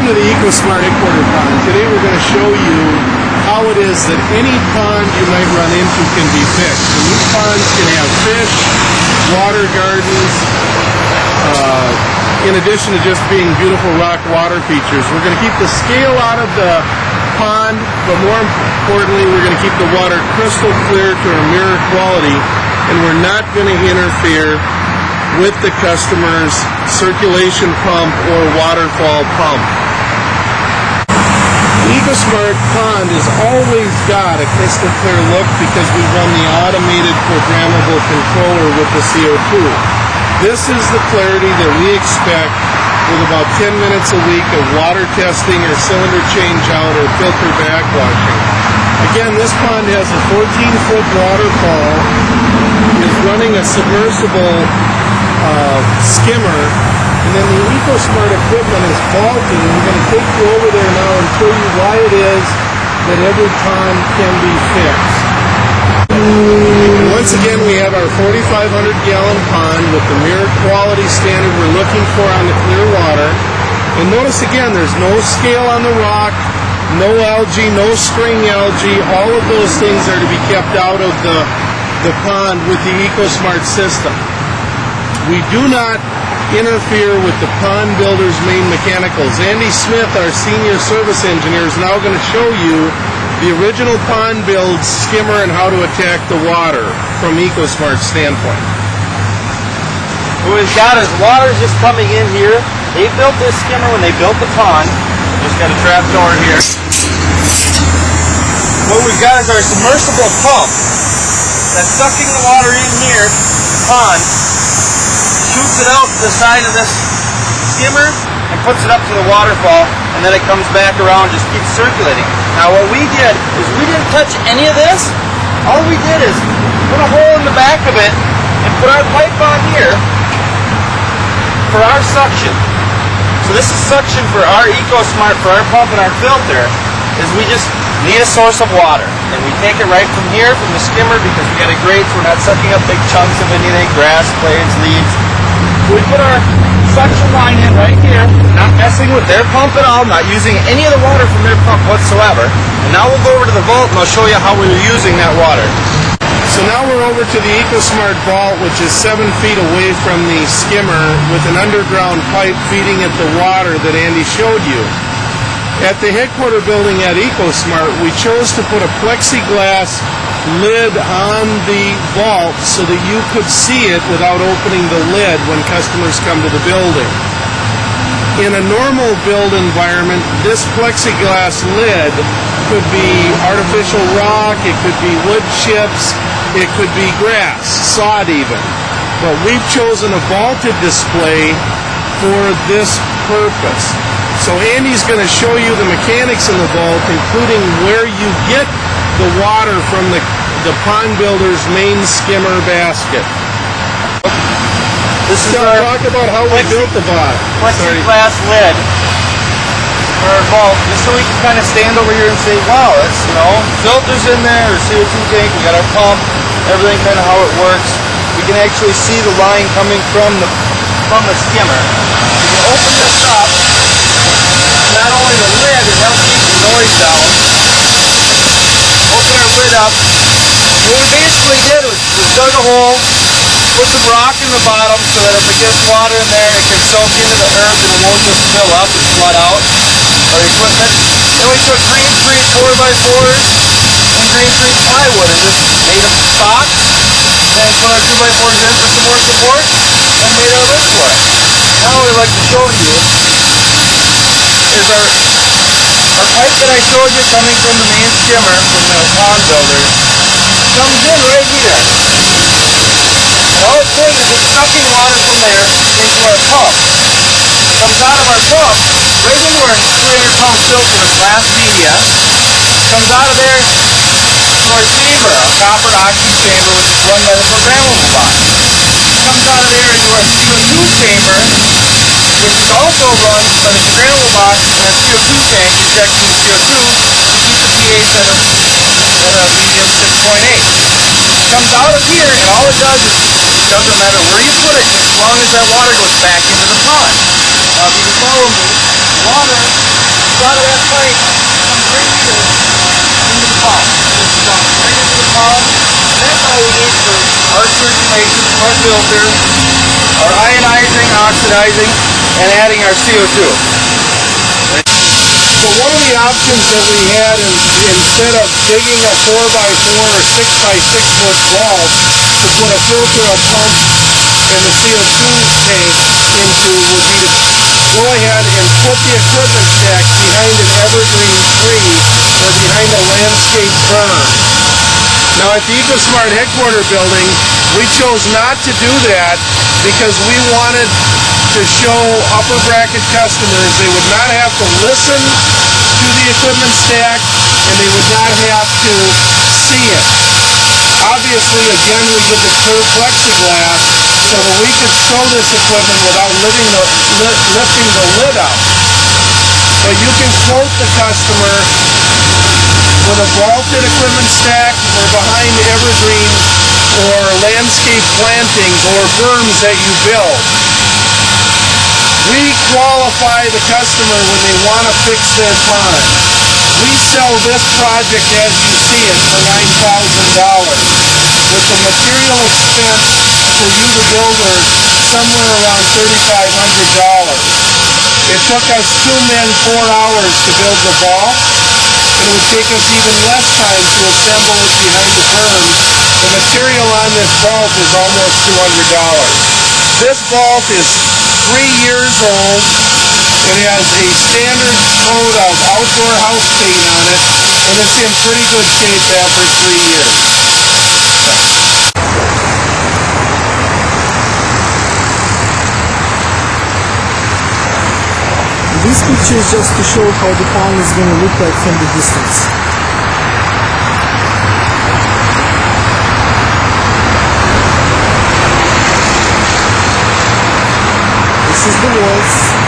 Welcome to the Ecosmarte headquarter pond. Today we're going to show you how it is that any pond you might run into can be fixed. And these ponds can have fish, water gardens, in addition to just being beautiful rock water features. We're going to keep the scale out of the pond, but more importantly we're going to keep the water crystal clear to a mirror quality, and we're not going to interfere with the customer's circulation pump or waterfall pump. The Ecosmarte pond has always got a crystal clear look because we run the automated programmable controller with the CO2. This is the clarity that we expect with about 10 minutes a week of water testing or cylinder change out or filter backwashing. Again, this pond has a 14-foot waterfall, is running a submersible skimmer, and then the Ecosmarte equipment is faulty. We're going to take you over there now and show you why it is that every pond can be fixed. And once again, we have our 4,500-gallon pond with the mirror quality standard we're looking for on the clear water. And notice again, there's no scale on the rock, no algae, no string algae. All of those things are to be kept out of the pond with the Ecosmarte system. We do not interfere with the pond builder's main mechanicals. Andy Smith, our senior service engineer, is now going to show you the original pond build skimmer and how to attack the water from Ecosmarte's standpoint. What we've got is water just coming in here. They built this skimmer when they built the pond. Just got a trap door here. What we've got is our submersible pump that's sucking the water in here, the pond, shoots it out the side of this skimmer and puts it up to the waterfall, and then it comes back around and just keeps circulating. Now what we did is we didn't touch any of this. All we did is put a hole in the back of it and put our pipe on here for our suction. So this is suction for our Ecosmarte, for our pump and our filter, is we just need a source of water. And we take it right from here, from the skimmer, because we got a grate so we're not sucking up big chunks of anything, grass, blades, leaves. We put our suction line in right here, not messing with their pump at all, not using any of the water from their pump whatsoever. And now we'll go over to the vault and I'll show you how we're using that water. So now we're over to the Ecosmarte vault, which is 7 feet away from the skimmer with an underground pipe feeding it the water that Andy showed you. At the headquarter building at Ecosmarte, we chose to put a plexiglass lid on the vault so that you could see it without opening the lid when customers come to the building. In a normal build environment, this plexiglass lid could be artificial rock, it could be wood chips, it could be grass, sod even. But we've chosen a vaulted display for this purpose. So Andy's going to show you the mechanics in the vault, including where you get the water from the pond builder's main skimmer basket. This is our talk about how we built the vault. Plexiglass lid for our vault, just so we can kind of stand over here and say, wow, that's, filters in there, or CO2 tank, we got our pump, everything kind of how it works. We can actually see the line coming from the skimmer. We can open this up. Not only the lid, it helps keep the noise down. Open our lid up. What we basically did was dug a hole, put some rock in the bottom so that if it gets water in there, it can soak into the earth and it won't just fill up and flood out our equipment. Then we took green tree 4x4s and green tree plywood and just made a box and put our 2x4s in for some more support and made our lid for it. Now what I'd like to show you is our pipe that I showed you coming from the main skimmer from the pond builder comes in right here. And all it's doing is it's sucking water from there into our pump. It comes out of our pump right into our 300-pound filter with glass media. It comes out of there to our chamber, our copper oxy chamber, which is run by the programmable box. It comes out of there into our CO2 chamber, which is also run by the programmable box and a CO2 tank injecting CO2 to keep the pH at a medium 6.8. It comes out of here, and all it does is, it doesn't matter where you put it, as long as that water goes back into the pond. Now, if you can follow me, water lot of that pipe comes right here into the pump. It's dumped right into the pump. And that's all we need for our circulation, our filter, our ionizing, oxidizing, and adding our CO2. So one of the options that we had is instead of digging a 4x4 or 6x6 foot vault to put a filter, a pump, and the CO2 tank into would be to go ahead and put the equipment stack behind an evergreen tree or behind a landscape berm. Now at the Ecosmarte headquarter building, we chose not to do that because we wanted to show upper bracket customers they would not have to listen to the equipment stack and they would not have to see it. Obviously, again, we did the curved plexiglass so that we could show this equipment without lifting the lid up. But you can quote the customer with a vaulted equipment stack or behind evergreen or landscape plantings or berms that you build. We qualify the customer when they want to fix their pond. We sell this project as you see it for $9,000 with the material expense for you, the builder, somewhere around $3,500. It took us 2 men 4 hours to build the vault, and it would take us even less time to assemble it behind the berm. The material on this vault is almost $200. This vault is 3 years old. It has a standard coat of outdoor house paint on it, and it's in pretty good shape after 3 years. This picture is just to show how the pond is going to look like from the distance. This is the walls.